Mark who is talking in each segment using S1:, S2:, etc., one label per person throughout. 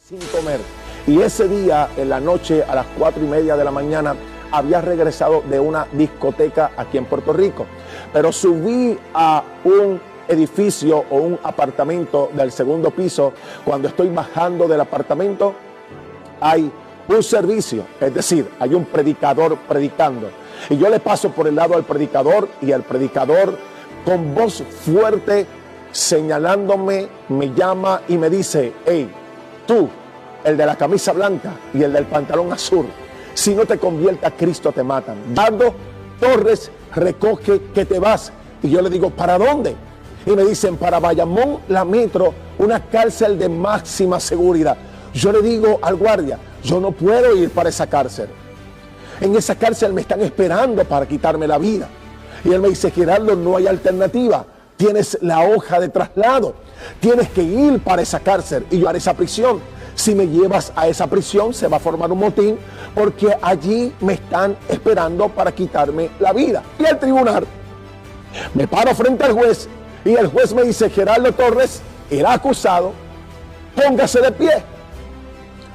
S1: sin comer. Y ese día, en la noche, a las 4:30 de la mañana, había regresado de una discoteca aquí en Puerto Rico. Pero subí a un edificio o un apartamento del segundo piso. Cuando estoy bajando del apartamento, hay un servicio, es decir, hay un predicador predicando. Y yo le paso por el lado al predicador y el predicador con voz fuerte señalándome, me llama y me dice: hey, tú, el de la camisa blanca y el del pantalón azul, si no te conviertes a Cristo te matan. Dardo Torres, recoge que te vas. Y yo le digo: ¿para dónde? Y me dicen: para Bayamón, la Metro, una cárcel de máxima seguridad. Yo le digo al guardia: yo no puedo ir para esa cárcel. En esa cárcel me están esperando para quitarme la vida. Y él me dice: Gerardo, no hay alternativa. Tienes la hoja de traslado. Tienes que ir para esa cárcel y yo haré esa prisión. Si me llevas a esa prisión, se va a formar un motín porque allí me están esperando para quitarme la vida. Y al tribunal me paro frente al juez y el juez me dice: Gerardo Torres era acusado, póngase de pie.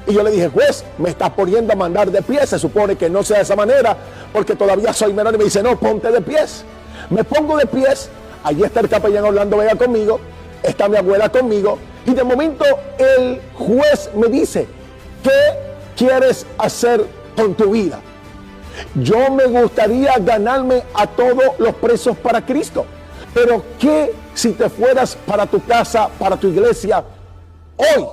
S1: Y yo le dije: juez, me está poniendo a mandar de pie, se supone que no sea de esa manera porque todavía soy menor. Y me dice: no, ponte de pies. Me pongo de pies, allí está el capellán Orlando Vega conmigo, está mi abuela conmigo, y de momento el juez me dice: ¿qué quieres hacer con tu vida? Yo me gustaría ganarme a todos los presos para Cristo, pero ¿qué si te fueras para tu casa, para tu iglesia hoy?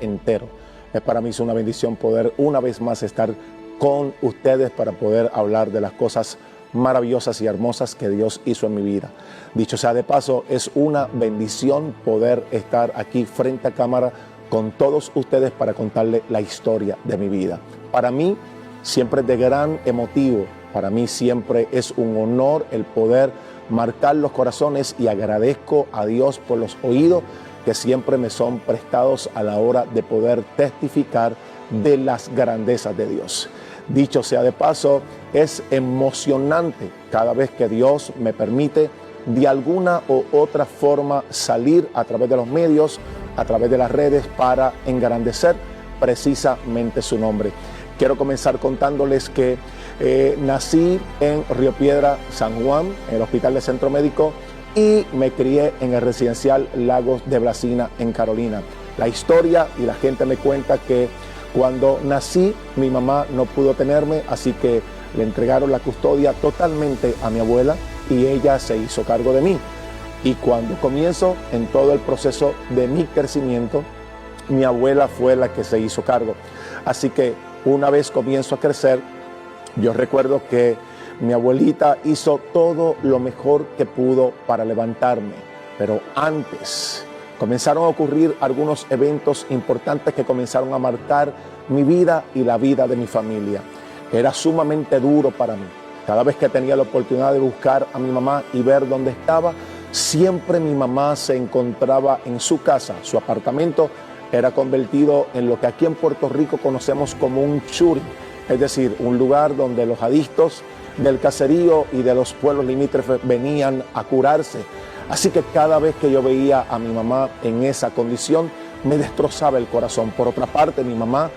S1: Entero. Para mí es una bendición poder una vez más estar con ustedes para poder hablar de las cosas maravillosas y hermosas que Dios hizo en mi vida. Dicho sea de paso, es una bendición poder estar aquí frente a cámara con todos ustedes para contarles la historia de mi vida. Para mí siempre es de gran emotivo, para mí siempre es un honor el poder marcar los corazones y agradezco a Dios por los oídos que siempre me son prestados a la hora de poder testificar de las grandezas de Dios. Dicho sea de paso, es emocionante cada vez que Dios me permite de alguna u otra forma salir a través de los medios, a través de las redes para engrandecer precisamente su nombre. Quiero comenzar contándoles que nací en Río Piedra, San Juan, en el Hospital de Centro Médico, y me crié en el residencial Lagos de Blasina en Carolina. La historia y la gente me cuenta que cuando nací mi mamá no pudo tenerme, así que le entregaron la custodia totalmente a mi abuela y ella se hizo cargo de mí. Y cuando comienzo en todo el proceso de mi crecimiento, mi abuela fue la que se hizo cargo. Así que una vez comienzo a crecer, yo recuerdo que mi abuelita hizo todo lo mejor que pudo para levantarme, pero antes comenzaron a ocurrir algunos eventos importantes que comenzaron a marcar mi vida y la vida de mi familia. Era sumamente duro para mí. Cada vez que tenía la oportunidad de buscar a mi mamá y ver dónde estaba, siempre mi mamá se encontraba en su casa. Su apartamento era convertido en lo que aquí en Puerto Rico conocemos como un churi, es decir, un lugar donde los adictos del caserío y de los pueblos limítrofes venían a curarse. Así que cada vez que yo veía a mi mamá en esa condición, me destrozaba el corazón. Por otra parte, mi papá,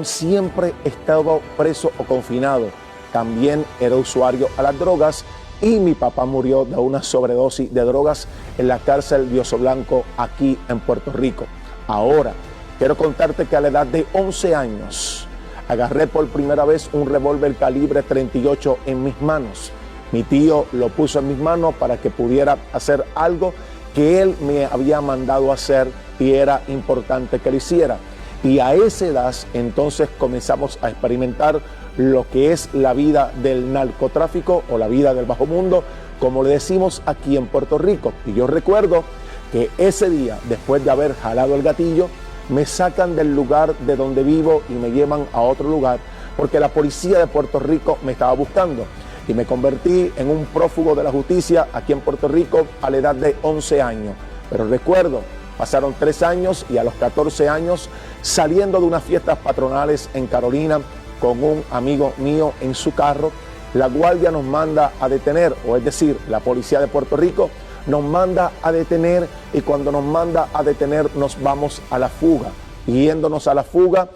S1: siempre estaba preso o confinado. También era usuario a las drogas y mi papá murió de una sobredosis de drogas en la cárcel de Oso Blanco aquí en Puerto Rico. Ahora, quiero contarte que a la edad de 11 años, agarré por primera vez un revólver calibre 38 en mis manos. Mi tío lo puso en mis manos para que pudiera hacer algo que él me había mandado hacer y era importante que lo hiciera. Y a esa edad entonces comenzamos a experimentar lo que es la vida del narcotráfico o la vida del bajo mundo, como le decimos aquí en Puerto Rico. Y yo recuerdo que ese día, después de haber jalado el gatillo, me sacan del lugar de donde vivo y me llevan a otro lugar porque la policía de Puerto Rico me estaba buscando y me convertí en un prófugo de la justicia aquí en Puerto Rico a la edad de 11 años. Pero recuerdo, pasaron 3 años y a los 14 años, saliendo de unas fiestas patronales en Carolina, con un amigo mío en su carro. La guardia nos manda a detener, o es decir, la policía de Puerto Rico nos manda a detener, y cuando nos manda a detener nos vamos a la fuga. Yéndonos a la fuga,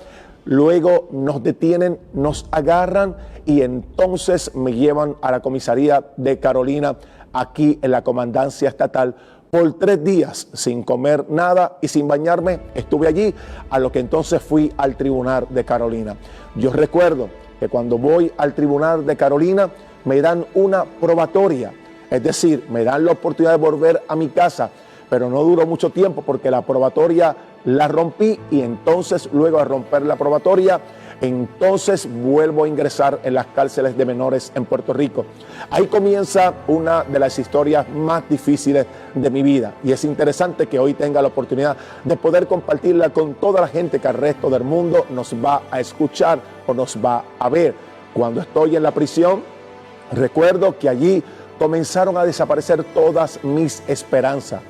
S1: luego nos detienen, nos agarran y entonces me llevan a la comisaría de Carolina, aquí en la comandancia estatal, por 3 días sin comer nada y sin bañarme. Estuve allí, a lo que entonces fui al tribunal de Carolina. Yo recuerdo que cuando voy al tribunal de Carolina me dan una probatoria, es decir, me dan la oportunidad de volver a mi casa, pero no duró mucho tiempo porque la probatoria la rompí, y entonces luego de romper la probatoria, entonces vuelvo a ingresar en las cárceles de menores en Puerto Rico. Ahí comienza una de las historias más difíciles de mi vida, y es interesante que hoy tenga la oportunidad de poder compartirla con toda la gente que al resto del mundo nos va a escuchar o nos va a ver. Cuando estoy en la prisión, recuerdo que allí comenzaron a desaparecer todas mis esperanzas.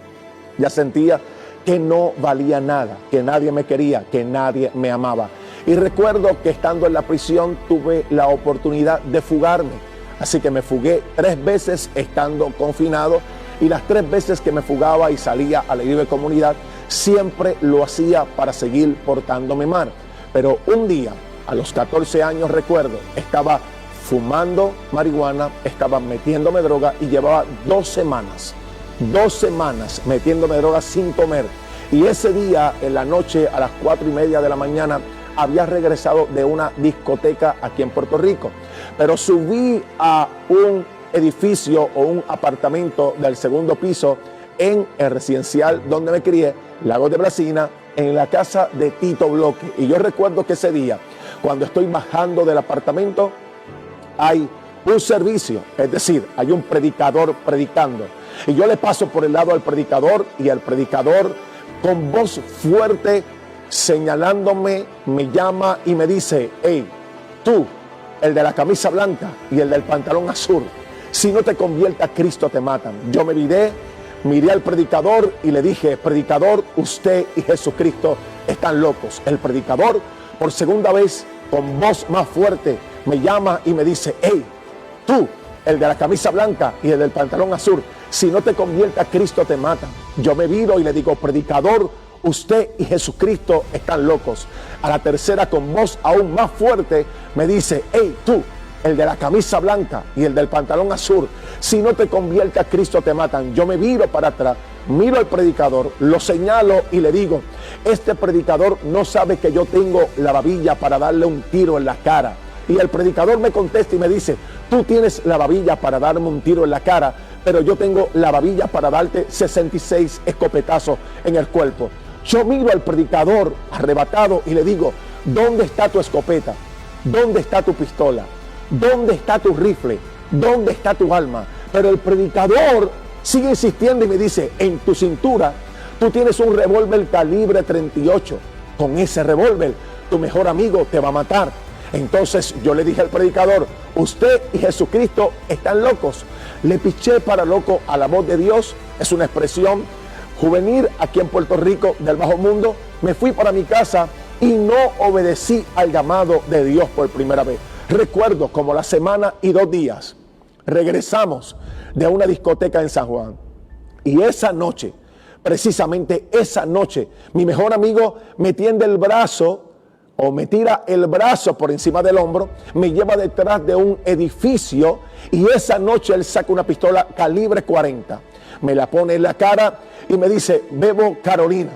S1: Ya sentía que no valía nada, que nadie me quería, que nadie me amaba. Y recuerdo que estando en la prisión tuve la oportunidad de fugarme. Así que me fugué 3 veces estando confinado, y las 3 veces que me fugaba y salía a la libre comunidad, siempre lo hacía para seguir portándome mal. Pero un día, a los 14 años recuerdo, estaba fumando marihuana, estaba metiéndome droga y llevaba 2 semanas metiéndome droga sin comer. Y ese día, en la noche, a las 4:30 de la mañana, había regresado de una discoteca aquí en Puerto Rico, pero subí a un edificio o un apartamento del 2º piso en el residencial donde me crié, Lago de Brasina, en la casa de Tito Bloque. Y yo recuerdo que ese día, cuando estoy bajando del apartamento, hay un servicio, es decir, hay un predicador predicando. Y yo le paso por el lado al predicador, y el predicador, con voz fuerte, señalándome, me llama y me dice: hey, tú, el de la camisa blanca y el del pantalón azul, si no te conviertes a Cristo te matan. Yo me miré al predicador y le dije: predicador, usted y Jesucristo están locos. El predicador, por segunda vez, con voz más fuerte, me llama y me dice: hey, tú, el de la camisa blanca y el del pantalón azul, si no te conviertes a Cristo te matan. Yo me viro y le digo: predicador, usted y Jesucristo están locos. A la tercera, con voz aún más fuerte, me dice: hey, tú, el de la camisa blanca y el del pantalón azul, si no te conviertes a Cristo te matan. Yo me viro para atrás, miro al predicador, lo señalo y le digo: este predicador no sabe que yo tengo la babilla para darle un tiro en la cara. Y el predicador me contesta y me dice: tú tienes la babilla para darme un tiro en la cara, pero yo tengo la babilla para darte 66 escopetazos en el cuerpo. Yo miro al predicador arrebatado y le digo: ¿dónde está tu escopeta? ¿Dónde está tu pistola? ¿Dónde está tu rifle? ¿Dónde está tu arma? Pero el predicador sigue insistiendo y me dice: en tu cintura tú tienes un revólver calibre 38. Con ese revólver tu mejor amigo te va a matar. Entonces yo le dije al predicador: usted y Jesucristo están locos. Le piché para loco a la voz de Dios. Es una expresión juvenil aquí en Puerto Rico del bajo mundo. Me fui para mi casa y no obedecí al llamado de Dios por primera vez. Recuerdo como la semana y 2 días regresamos de una discoteca en San Juan, y esa noche, precisamente esa noche, mi mejor amigo me tiende el brazo, o me tira el brazo por encima del hombro, me lleva detrás de un edificio, y esa noche él saca una pistola calibre 40, me la pone en la cara y me dice: Bebo Carolina,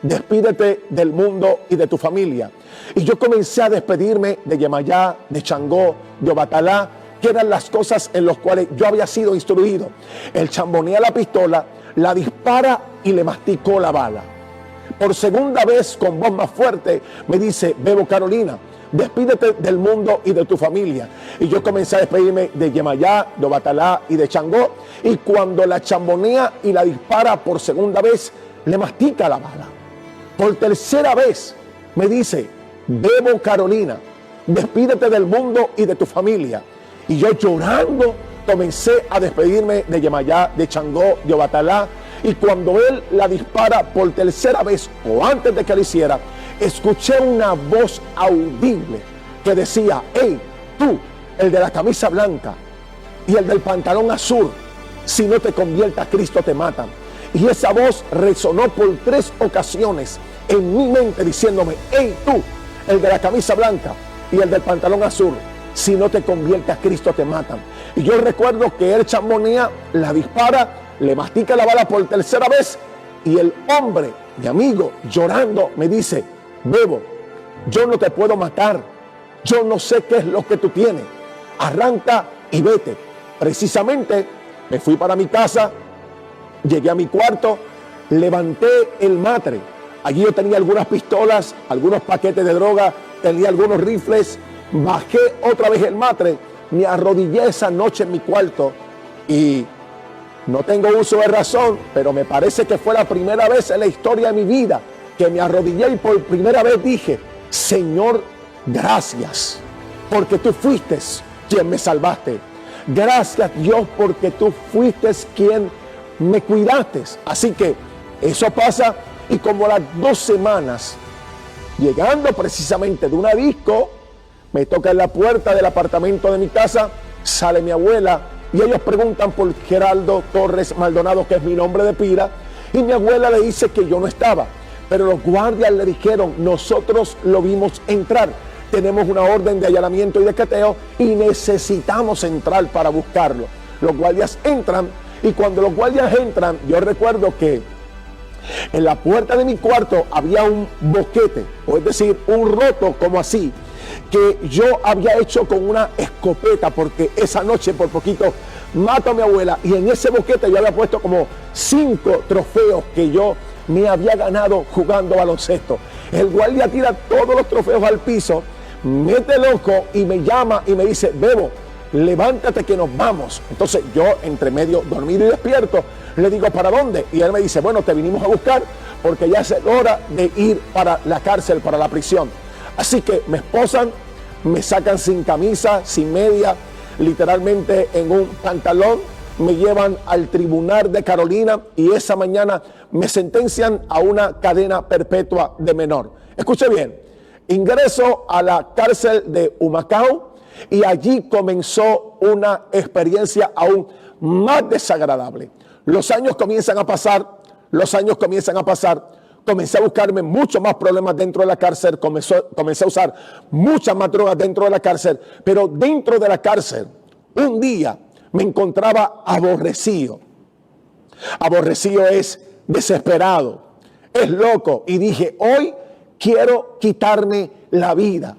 S1: despídete del mundo y de tu familia. Y yo comencé a despedirme de Yemayá, de Changó, de Obatalá, que eran las cosas en las cuales yo había sido instruido. Él chambonea la pistola, la dispara y le masticó la bala. Por segunda vez, con voz más fuerte, me dice: Bebo Carolina, despídete del mundo y de tu familia. Y yo comencé a despedirme de Yemayá, de Obatalá y de Changó. Y cuando la chambonea y la dispara por segunda vez, le mastica la bala. Por tercera vez me dice: Bebo Carolina, despídete del mundo y de tu familia. Y yo, llorando, comencé a despedirme de Yemayá, de Changó, de Obatalá. Y cuando él la dispara por tercera vez, o antes de que lo hiciera, escuché una voz audible que decía: hey, tú, el de la camisa blanca y el del pantalón azul, si no te conviertas, Cristo te mata. Y esa voz resonó por 3 ocasiones en mi mente diciéndome: hey, tú, el de la camisa blanca y el del pantalón azul, si no te conviertes, Cristo te mata. Y yo recuerdo que él chamonea, la dispara, le mastica la bala por 3ª vez, y el hombre, mi amigo, llorando, me dice: Bebo, yo no te puedo matar, yo no sé qué es lo que tú tienes, arranca y vete. Precisamente me fui para mi casa, llegué a mi cuarto, levanté el matre. Allí yo tenía algunas pistolas, algunos paquetes de droga, tenía algunos rifles. Bajé otra vez el matre, me arrodillé esa noche en mi cuarto y no tengo uso de razón, pero me parece que fue la primera vez en la historia de mi vida que me arrodillé y por primera vez dije: Señor, gracias, porque tú fuiste quien me salvaste. Gracias, Dios, porque tú fuiste quien me cuidaste. Así que eso pasa, y como a las 2 semanas, llegando precisamente de una disco, me toca en la puerta del apartamento de mi casa, sale mi abuela y ellos preguntan por Geraldo Torres Maldonado, que es mi nombre de pila, y mi abuela le dice que yo no estaba, pero los guardias le dijeron: nosotros lo vimos entrar, tenemos una orden de allanamiento y de cateo y necesitamos entrar para buscarlo. Los guardias entran, y cuando los guardias entran, yo recuerdo que en la puerta de mi cuarto había un boquete, o es decir, un roto como así, que yo había hecho con una escopeta, porque esa noche por poquito mato a mi abuela, y en ese boquete yo había puesto como 5 trofeos que yo me había ganado jugando baloncesto. El guardia tira todos los trofeos al piso, mete loco y me llama y me dice: Bebo, levántate que nos vamos. Entonces yo, entre medio dormido y despierto, le digo: ¿para dónde? Y él me dice: bueno, te vinimos a buscar porque ya es hora de ir para la cárcel, para la prisión. Así que me esposan, me sacan sin camisa, sin media, literalmente en un pantalón, me llevan al tribunal de Carolina y esa mañana me sentencian a una cadena perpetua de menor. Escuche bien, ingreso a la cárcel de Humacao y allí comenzó una experiencia aún más desagradable. Los años comienzan a pasar, comencé a buscarme muchos más problemas dentro de la cárcel, comencé a usar muchas más drogas dentro de la cárcel, pero dentro de la cárcel, un día me encontraba aborrecido. Aborrecido es desesperado, es loco, y dije: hoy quiero quitarme la vida,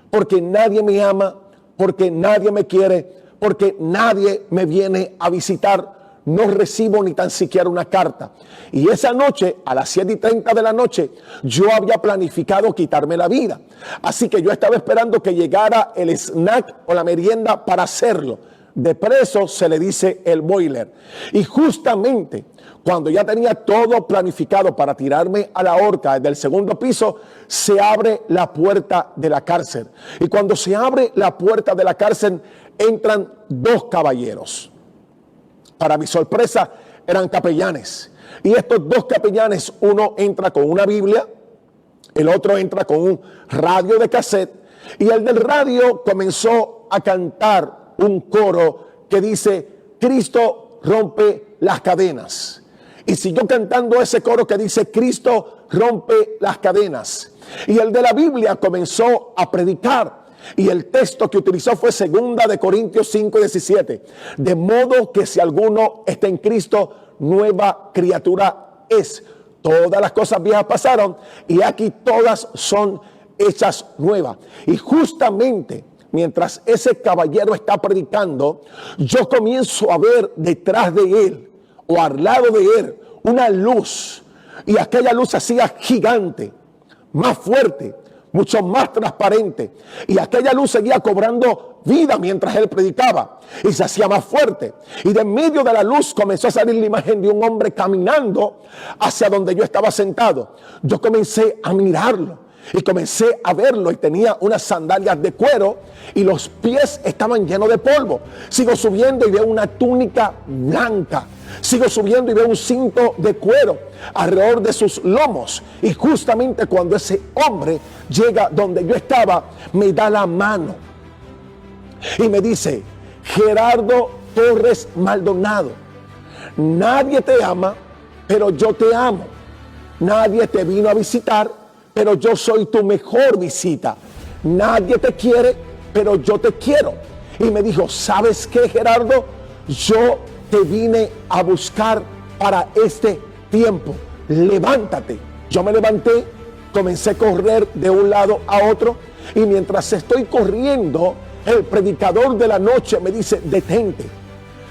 S1: porque nadie me ama, porque nadie me quiere, porque nadie me viene a visitar. No recibo ni tan siquiera una carta. Y esa noche, a las 7:30 de la noche, yo había planificado quitarme la vida. Así que yo estaba esperando que llegara el snack o la merienda para hacerlo. De preso se le dice el boiler. Y justamente cuando ya tenía todo planificado para tirarme a la horca desde el 2º piso, se abre la puerta de la cárcel. Y cuando se abre la puerta de la cárcel, entran 2 caballeros. Para mi sorpresa, eran capellanes. Y estos 2 capellanes, uno entra con una Biblia, el otro entra con un radio de cassette, y el del radio comenzó a cantar un coro que dice: Cristo rompe las cadenas. Y siguió cantando ese coro que dice: Cristo rompe las cadenas. Y el de la Biblia comenzó a predicar. Y el texto que utilizó fue 2 Corintios 5:17. De modo que si alguno está en Cristo, nueva criatura es. Todas las cosas viejas pasaron y aquí todas son hechas nuevas. Y justamente mientras ese caballero está predicando, yo comienzo a ver detrás de él o al lado de él una luz. Y aquella luz se hacía gigante, más fuerte, mucho más transparente, y aquella luz seguía cobrando vida mientras él predicaba y se hacía más fuerte, y de en medio de la luz comenzó a salir la imagen de un hombre caminando hacia donde yo estaba sentado. Yo comencé a mirarlo y comencé a verlo, y tenía unas sandalias de cuero y los pies estaban llenos de polvo. Sigo subiendo y veo una túnica blanca Sigo subiendo y veo un cinto de cuero alrededor de sus lomos. Y justamente cuando ese hombre llega donde yo estaba, me da la mano y me dice: Gerardo Torres Maldonado, nadie te ama, pero yo te amo. Nadie te vino a visitar, pero yo soy tu mejor visita. Nadie te quiere, pero yo te quiero. Y me dijo: ¿sabes qué, Gerardo? Yo te vine a buscar para este tiempo. Levántate. Yo me levanté, comencé a correr de un lado a otro, y mientras estoy corriendo, el predicador de la noche me dice: detente,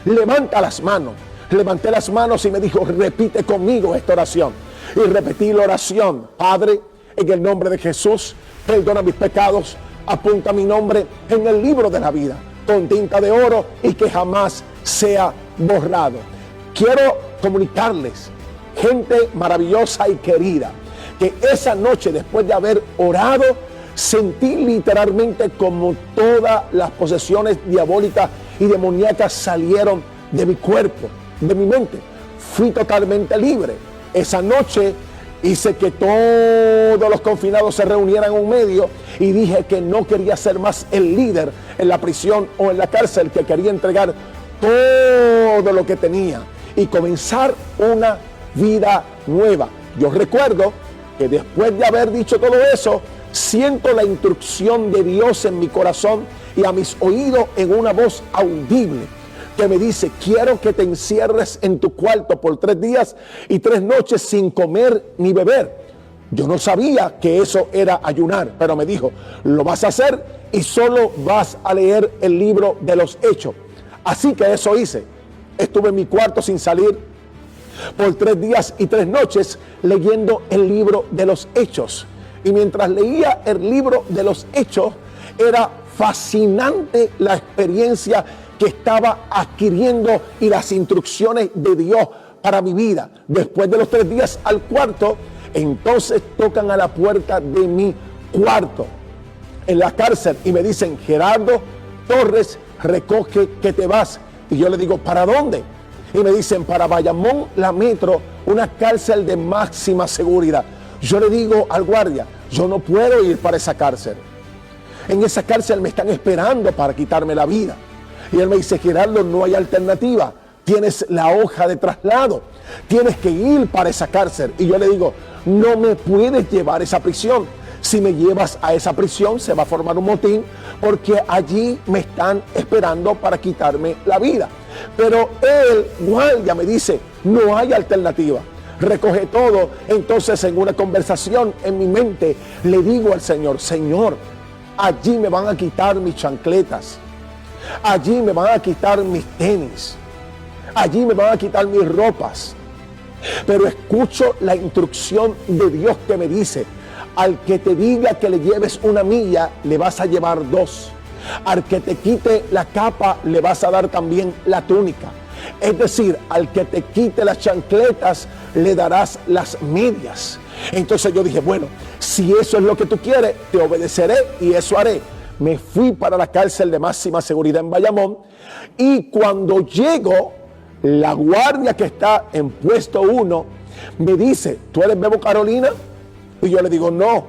S1: levanta las manos. Levanté las manos y me dijo: repite conmigo esta oración. Y repetí la oración: Padre, en el nombre de Jesús, perdona mis pecados, apunta mi nombre en el libro de la vida con tinta de oro y que jamás sea borrado. Quiero comunicarles, gente maravillosa y querida, que esa noche, después de haber orado, sentí literalmente como todas las posesiones diabólicas y demoníacas salieron de mi cuerpo, de mi mente. Fui totalmente libre. Esa noche hice que todos los confinados se reunieran en un medio y dije que no quería ser más el líder en la prisión o en la cárcel, que quería entregar todo lo que tenía y comenzar una vida nueva. Yo recuerdo que después de haber dicho todo eso, siento la instrucción de Dios en mi corazón y a mis oídos en una voz audible que me dice: quiero que te encierres en tu cuarto por 3 días y 3 noches sin comer ni beber. Yo no sabía que eso era ayunar, pero me dijo: lo vas a hacer y solo vas a leer el libro de los Hechos. Así que eso hice. Estuve en mi cuarto sin salir por 3 días y 3 noches leyendo el libro de los Hechos. Y mientras leía el libro de los Hechos, era fascinante la experiencia que estaba adquiriendo y las instrucciones de Dios para mi vida. Después de los 3 días al cuarto, entonces tocan a la puerta de mi cuarto en la cárcel y me dicen: Gerardo Torres, recoge que te vas. Y yo le digo: ¿para dónde? Y me dicen: para Bayamón, la Metro, una cárcel de máxima seguridad. Yo le digo al guardia: yo no puedo ir para esa cárcel. En esa cárcel me están esperando para quitarme la vida. Y él me dice: Gerardo, no hay alternativa. Tienes la hoja de traslado. Tienes que ir para esa cárcel. Y yo le digo: no me puedes llevar a esa prisión. Si me llevas a esa prisión, se va a formar un motín, porque allí me están esperando para quitarme la vida. Pero el guardia me dice: no hay alternativa. Recoge todo. Entonces, en una conversación en mi mente, le digo al Señor: Señor, allí me van a quitar mis chancletas. Allí me van a quitar mis tenis. Allí me van a quitar mis ropas. Pero escucho la instrucción de Dios que me dice: al que te diga que le lleves 1 milla, le vas a llevar 2. Al que te quite la capa, le vas a dar también la túnica. Es decir, al que te quite las chancletas, le darás las medias. Entonces yo dije: bueno, si eso es lo que tú quieres, te obedeceré y eso haré. Me fui para la cárcel de máxima seguridad en Bayamón, y cuando llego, la guardia que está en puesto 1 me dice: ¿tú eres Bebo Carolina? Y yo le digo: no,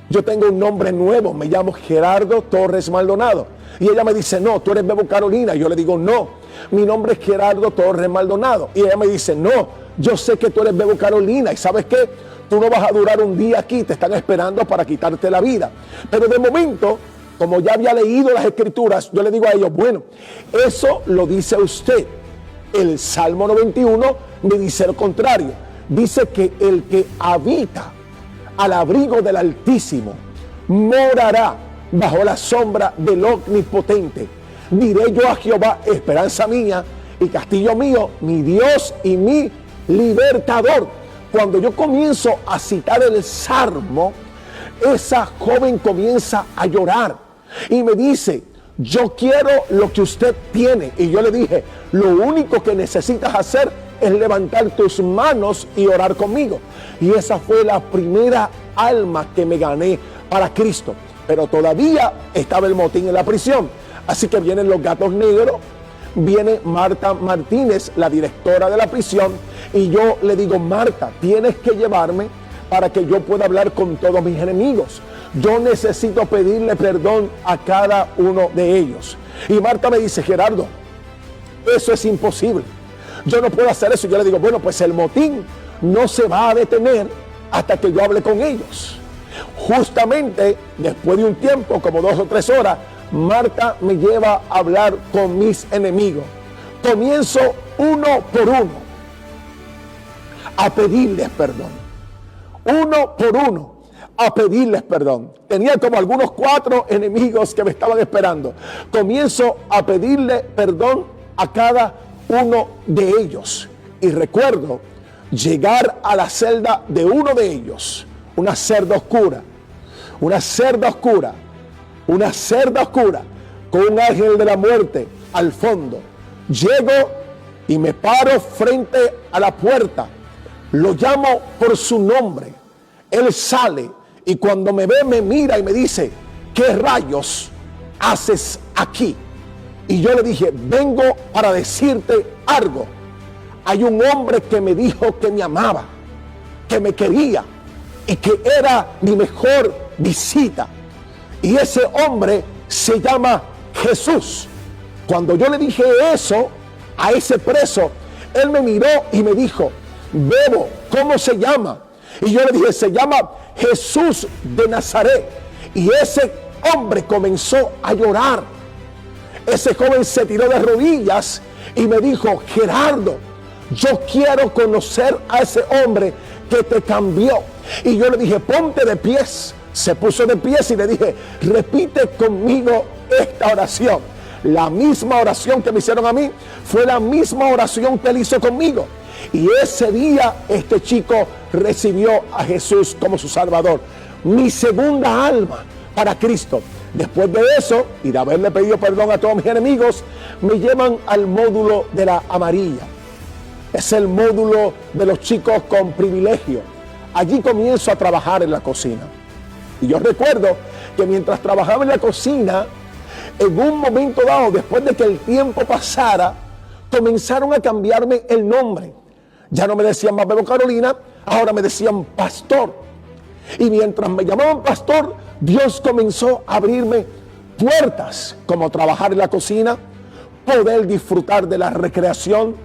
S1: yo tengo un nombre nuevo, me llamo Gerardo Torres Maldonado. Y ella me dice: no, tú eres Bebo Carolina. Y yo le digo: no, mi nombre es Gerardo Torres Maldonado. Y ella me dice: no, yo sé que tú eres Bebo Carolina, y ¿sabes qué? Tú no vas a durar un día aquí, te están esperando para quitarte la vida. Pero de momento, como ya había leído las escrituras, yo le digo a ellos: bueno, eso lo dice usted. El Salmo 91 me dice lo contrario. Dice que el que habita al abrigo del Altísimo morará bajo la sombra del Omnipotente. Diré yo a Jehová: esperanza mía y castillo mío, mi Dios y mi libertador. Cuando yo comienzo a citar el Salmo, esa joven comienza a llorar y me dice: yo quiero lo que usted tiene. Y yo le dije: lo único que necesitas hacer es levantar tus manos y orar conmigo. Y esa fue la primera alma que me gané para Cristo. Pero todavía estaba el motín en la prisión. Así que vienen los gatos negros, viene Marta Martínez, la directora de la prisión, y yo le digo: Marta, tienes que llevarme para que yo pueda hablar con todos mis enemigos. Yo necesito pedirle perdón a cada uno de ellos. Y Marta me dice: Gerardo, eso es imposible. Yo no puedo hacer eso. Yo le digo: bueno, pues el motín no se va a detener hasta que yo hable con ellos. Justamente después de un tiempo, como 2 o 3 horas, Marta me lleva a hablar con mis enemigos. Comienzo uno por uno a pedirles perdón. Uno por uno a pedirles perdón. Tenía como algunos 4 enemigos que me estaban esperando. Comienzo a pedirle perdón a cada uno de ellos. Y recuerdo llegar a la celda de uno de ellos, una celda oscura, una celda oscura, una celda oscura, con un ángel de la muerte al fondo. Llego y me paro frente a la puerta, lo llamo por su nombre, él sale y cuando me ve me mira y me dice: ¿qué rayos haces aquí? Y yo le dije: vengo para decirte algo. Hay un hombre que me dijo que me amaba, que me quería y que era mi mejor visita. Y ese hombre se llama Jesús. Cuando yo le dije eso a ese preso, él me miró y me dijo: Bebo, ¿cómo se llama? Y yo le dije: se llama Jesús de Nazaret. Y ese hombre comenzó a llorar. Ese joven se tiró de rodillas y me dijo: Gerardo, yo quiero conocer a ese hombre que te cambió. Y yo le dije: ponte de pies. Se puso de pies y le dije: repite conmigo esta oración. La misma oración que me hicieron a mí fue la misma oración que él hizo conmigo. Y ese día este chico recibió a Jesús como su Salvador. Mi segunda alma para Cristo. Después de eso y de haberle pedido perdón a todos mis enemigos, me llevan al módulo de la amarilla. Es el módulo de los chicos con privilegio. Allí comienzo a trabajar en la cocina. Y yo recuerdo que mientras trabajaba en la cocina, en un momento dado, después de que el tiempo pasara, comenzaron a cambiarme el nombre. Ya no me decían más Bebo Carolina, ahora me decían Pastor. Y mientras me llamaban Pastor, Dios comenzó a abrirme puertas, como trabajar en la cocina, poder disfrutar de la recreación,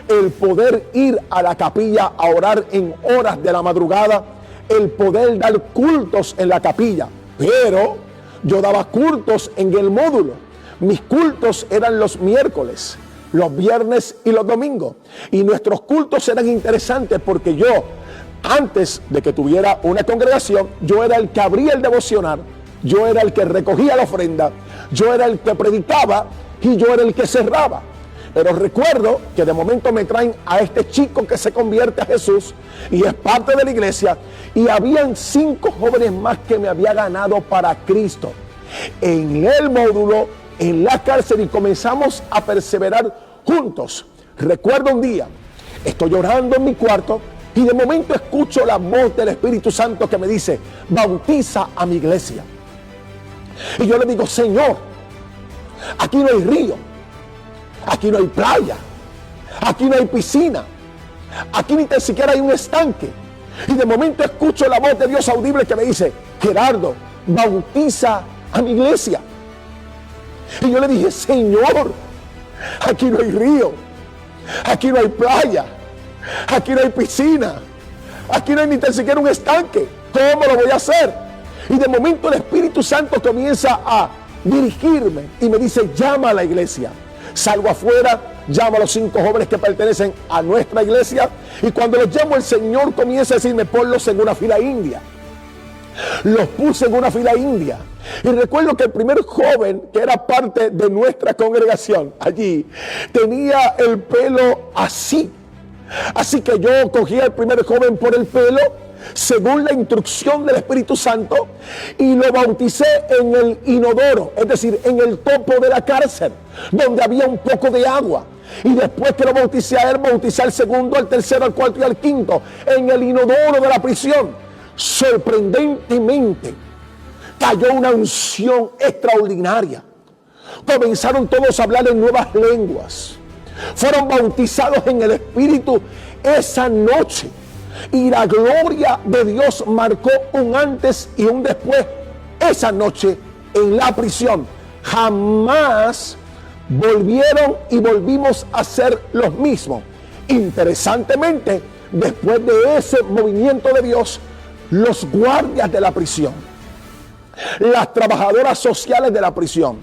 S1: el poder ir a la capilla a orar en horas de la madrugada, el poder dar cultos en la capilla. Pero yo daba cultos en el módulo. Mis cultos eran los miércoles, los viernes y los domingos. Y nuestros cultos eran interesantes porque yo, antes de que tuviera una congregación, yo era el que abría el devocional, yo era el que recogía la ofrenda, yo era el que predicaba y yo era el que cerraba. Pero recuerdo que de momento me traen a este chico que se convierte a Jesús y es parte de la iglesia, y habían 5 jóvenes más que me había ganado para Cristo en el módulo, en la cárcel, y comenzamos a perseverar juntos. Recuerdo un día, estoy orando en mi cuarto y de momento escucho la voz del Espíritu Santo que me dice: bautiza a mi iglesia. Y yo le digo: Señor, aquí no hay río, aquí no hay playa, aquí no hay piscina, aquí ni tan siquiera hay un estanque. Y de momento escucho la voz de Dios audible que me dice: Gerardo, bautiza a mi iglesia. Y yo le dije: Señor, aquí no hay río, aquí no hay playa, aquí no hay piscina, aquí no hay ni tan siquiera un estanque. ¿Cómo lo voy a hacer? Y de momento el Espíritu Santo comienza a dirigirme y me dice: llama a la iglesia. Salgo afuera, llamo a los 5 jóvenes que pertenecen a nuestra iglesia, y cuando los llamo, el Señor comienza a decirme: ponlos en una fila india. Los puse en una fila india. Y recuerdo que el primer joven que era parte de nuestra congregación allí tenía el pelo así. Así que yo cogí al primer joven por el pelo, según la instrucción del Espíritu Santo, y lo bauticé en el inodoro, es decir, en el topo de la cárcel, donde había un poco de agua. Y después que lo bauticé a él, bauticé al segundo, al tercero, al cuarto y al quinto en el inodoro de la prisión. Sorprendentemente cayó una unción extraordinaria. Comenzaron todos a hablar en nuevas lenguas. Fueron bautizados en el Espíritu esa noche. Y la gloria de Dios marcó un antes y un después esa noche en la prisión. Jamás volvimos a ser los mismos. Interesantemente, después de ese movimiento de Dios, los guardias de la prisión, las trabajadoras sociales de la prisión,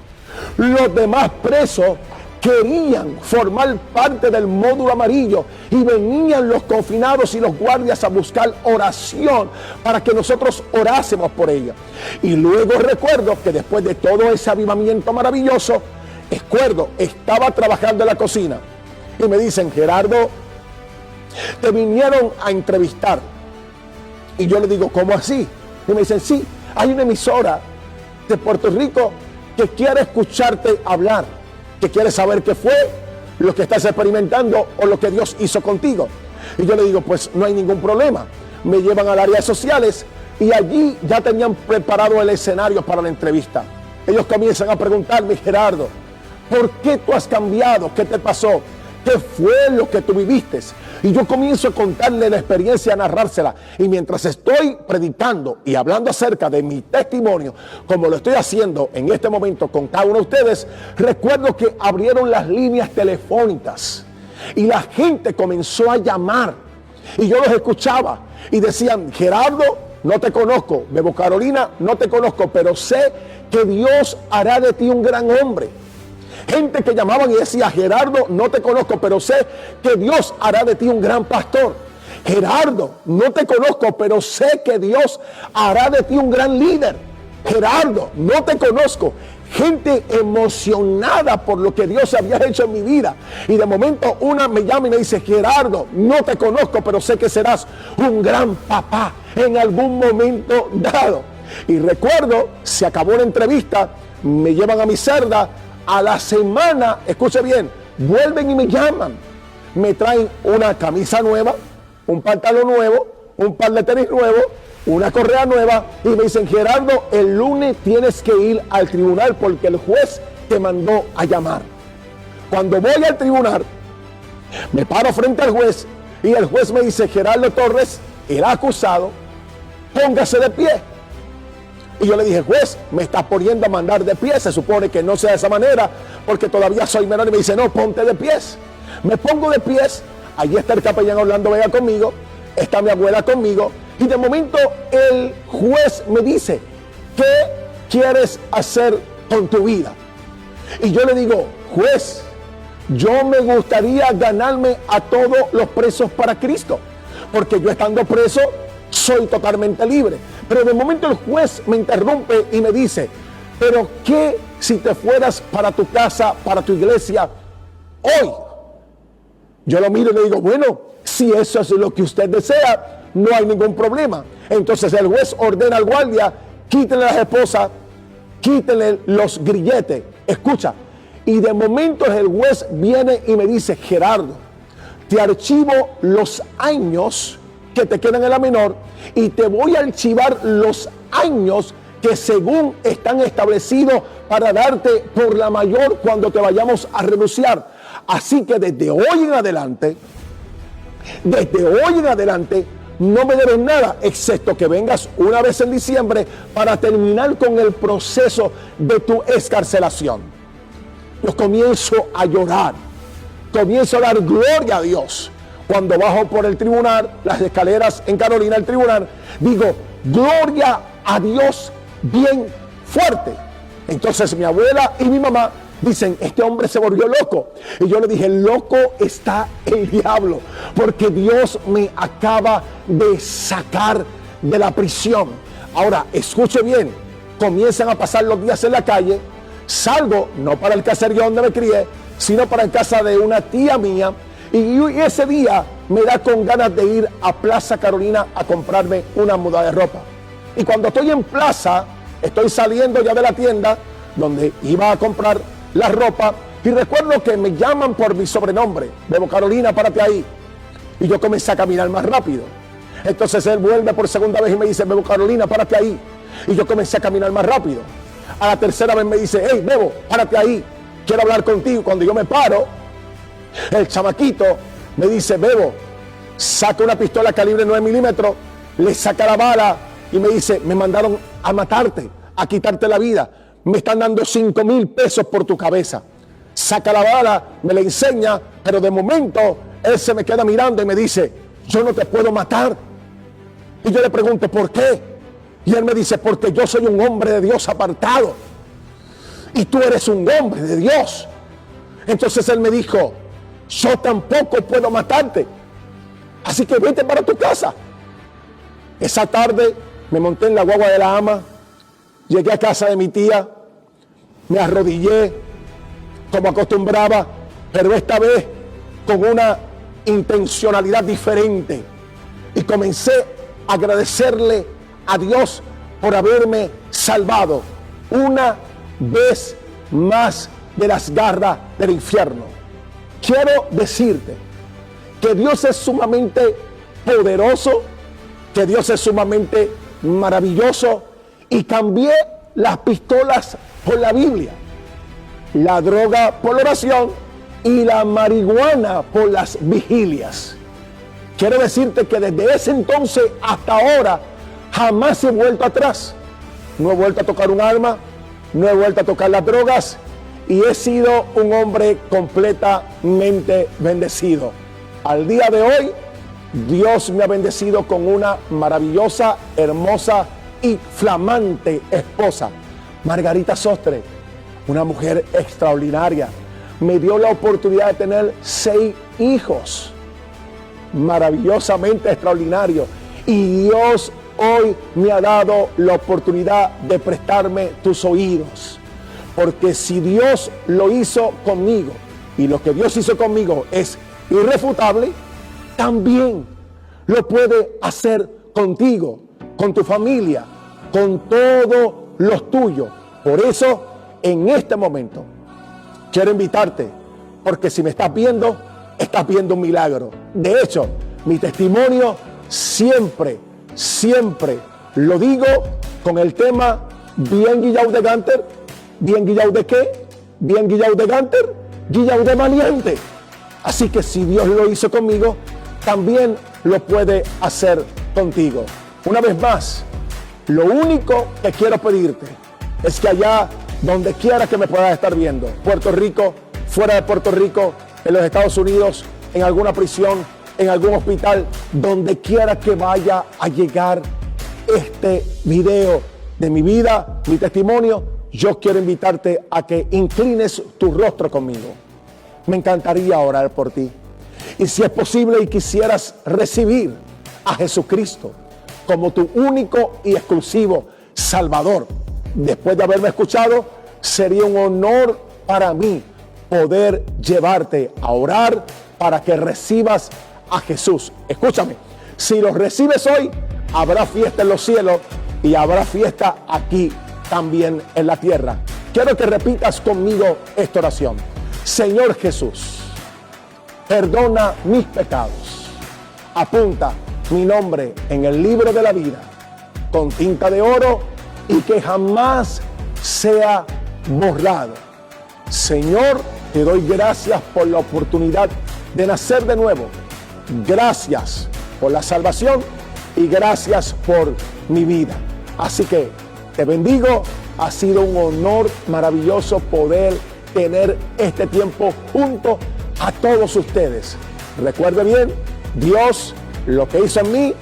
S1: los demás presos querían formar parte del módulo amarillo y venían los confinados y los guardias a buscar oración para que nosotros orásemos por ella. Y luego recuerdo que después de todo ese avivamiento maravilloso, estaba trabajando en la cocina y me dicen: Gerardo, te vinieron a entrevistar. Y yo le digo: ¿cómo así? Y me dicen: sí, hay una emisora de Puerto Rico que quiere escucharte hablar, que quiere saber qué fue lo que estás experimentando o lo que Dios hizo contigo. Y yo le digo: pues no hay ningún problema. Me llevan al área de sociales y allí ya tenían preparado el escenario para la entrevista. Ellos comienzan a preguntarme: Gerardo, ¿por qué tú has cambiado? ¿Qué te pasó? ¿Qué fue lo que tú viviste? Y yo comienzo a contarle la experiencia, a narrársela. Y mientras estoy predicando y hablando acerca de mi testimonio, como lo estoy haciendo en este momento con cada uno de ustedes, recuerdo que abrieron las líneas telefónicas y la gente comenzó a llamar. Y yo los escuchaba y decían: Gerardo, no te conozco. Bebo Carolina, no te conozco, pero sé que Dios hará de ti un gran hombre. Gente que llamaban y decía: Gerardo, no te conozco, pero sé que Dios hará de ti un gran pastor. Gerardo, no te conozco, pero sé que Dios hará de ti un gran líder. Gerardo, no te conozco. Gente emocionada por lo que Dios había hecho en mi vida. Y de momento una me llama y me dice: Gerardo, no te conozco, pero sé que serás un gran papá en algún momento dado. Y recuerdo, se acabó la entrevista, me llevan a mi celda. A la semana, escuche bien, vuelven y me llaman. Me traen una camisa nueva, un pantalón nuevo, un par de tenis nuevos, una correa nueva y me dicen: Gerardo, el lunes tienes que ir al tribunal porque el juez te mandó a llamar. Cuando voy al tribunal, me paro frente al juez y el juez me dice: Gerardo Torres, el acusado, póngase de pie. Y yo le dije: juez, me está poniendo a mandar de pie, se supone que no sea de esa manera, porque todavía soy menor. Y me dice: no, ponte de pies. Me pongo de pies, allí está el capellán Orlando Vega conmigo, está mi abuela conmigo, y de momento el juez me dice: ¿qué quieres hacer con tu vida? Y yo le digo: juez, yo me gustaría ganarme a todos los presos para Cristo, porque yo estando preso soy totalmente libre. Pero de momento el juez me interrumpe y me dice: pero ¿qué si te fueras para tu casa, para tu iglesia hoy? Yo lo miro y le digo: bueno, si eso es lo que usted desea, no hay ningún problema. Entonces el juez ordena al guardia: quítenle las esposas, quítenle los grilletes. Escucha, y de momento el juez viene y me dice: Gerardo, te archivo los años que te quedan en la menor y te voy a archivar los años que según están establecidos para darte por la mayor cuando te vayamos a renunciar. Así que desde hoy en adelante no me debes nada, excepto que vengas una vez en diciembre para terminar con el proceso de tu excarcelación. Yo comienzo a llorar, comienzo a dar gloria a Dios. Cuando bajo por el tribunal, las escaleras en Carolina, el tribunal, digo: gloria a Dios bien fuerte. Entonces mi abuela y mi mamá dicen: este hombre se volvió loco. Y yo le dije: loco está el diablo, porque Dios me acaba de sacar de la prisión. Ahora, escuche bien, comienzan a pasar los días en la calle, salgo no para el caserío donde me crié, sino para la casa de una tía mía. Y ese día me da con ganas de ir a Plaza Carolina a comprarme una muda de ropa. Y cuando estoy en Plaza, estoy saliendo ya de la tienda donde iba a comprar la ropa y recuerdo que me llaman por mi sobrenombre: Bebo Carolina, párate ahí. Y yo comencé a caminar más rápido. Entonces él vuelve por segunda vez y me dice: Bebo Carolina, párate ahí. Y yo comencé a caminar más rápido. A la tercera vez me dice, hey, Bebo, párate ahí, quiero hablar contigo. Cuando yo me paro, el chamaquito me dice, Bebo, saca una pistola calibre 9 milímetros, le saca la bala y me dice, me mandaron a matarte, a quitarte la vida. Me están dando 5,000 pesos por tu cabeza. Saca la bala, me la enseña, pero de momento él se me queda mirando y me dice, yo no te puedo matar. Y yo le pregunto, ¿por qué? Y él me dice, porque yo soy un hombre de Dios apartado y tú eres un hombre de Dios. Entonces él me dijo, yo tampoco puedo matarte, así que vete para tu casa. Esa tarde me monté en la guagua de la ama, llegué a casa de mi tía, me arrodillé como acostumbraba, pero esta vez con una intencionalidad diferente, y comencé a agradecerle a Dios por haberme salvado una vez más de las garras del infierno. Quiero decirte que Dios es sumamente poderoso, que Dios es sumamente maravilloso, y cambié las pistolas por la Biblia, la droga por la oración y la marihuana por las vigilias. Quiero decirte que desde ese entonces hasta ahora jamás he vuelto atrás. No he vuelto a tocar un arma, no he vuelto a tocar las drogas y he sido un hombre completamente bendecido. Al día de hoy, Dios me ha bendecido con una maravillosa, hermosa y flamante esposa, Margarita Sostre, una mujer extraordinaria. Me dio la oportunidad de tener 6 hijos, maravillosamente extraordinarios. Y Dios hoy me ha dado la oportunidad de prestarme tus oídos. Porque si Dios lo hizo conmigo, y lo que Dios hizo conmigo es irrefutable, también lo puede hacer contigo, con tu familia, con todos los tuyos. Por eso, en este momento, quiero invitarte, porque si me estás viendo un milagro. De hecho, mi testimonio siempre lo digo con el tema bien guillao de Ganter, bien guillao de qué, bien guillao de Ganter, guillao de valiente. Así que si Dios lo hizo conmigo, también lo puede hacer contigo. Una vez más, lo único que quiero pedirte es que allá donde quiera que me puedas estar viendo, Puerto Rico, fuera de Puerto Rico, en los Estados Unidos, en alguna prisión, en algún hospital, donde quiera que vaya a llegar este video de mi vida, mi testimonio, yo quiero invitarte a que inclines tu rostro conmigo. Me encantaría orar por ti. Y si es posible y quisieras recibir a Jesucristo como tu único y exclusivo Salvador, después de haberme escuchado, sería un honor para mí poder llevarte a orar para que recibas a Jesús. Escúchame, si lo recibes hoy, habrá fiesta en los cielos y habrá fiesta aquí también en la tierra. Quiero que repitas conmigo esta oración. Señor Jesús, perdona mis pecados. Apunta mi nombre en el libro de la vida con tinta de oro y que jamás sea borrado. Señor, te doy gracias por la oportunidad de nacer de nuevo. Gracias por la salvación y gracias por mi vida. Así que te bendigo. Ha sido un honor maravilloso poder tener este tiempo junto a todos ustedes. Recuerde bien, Dios lo que hizo en mí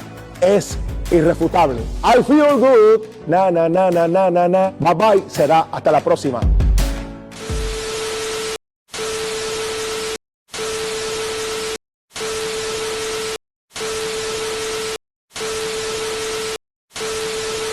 S1: es irrefutable. I feel good. Na, na, na, na, na, na, na. Bye bye. Será hasta la próxima.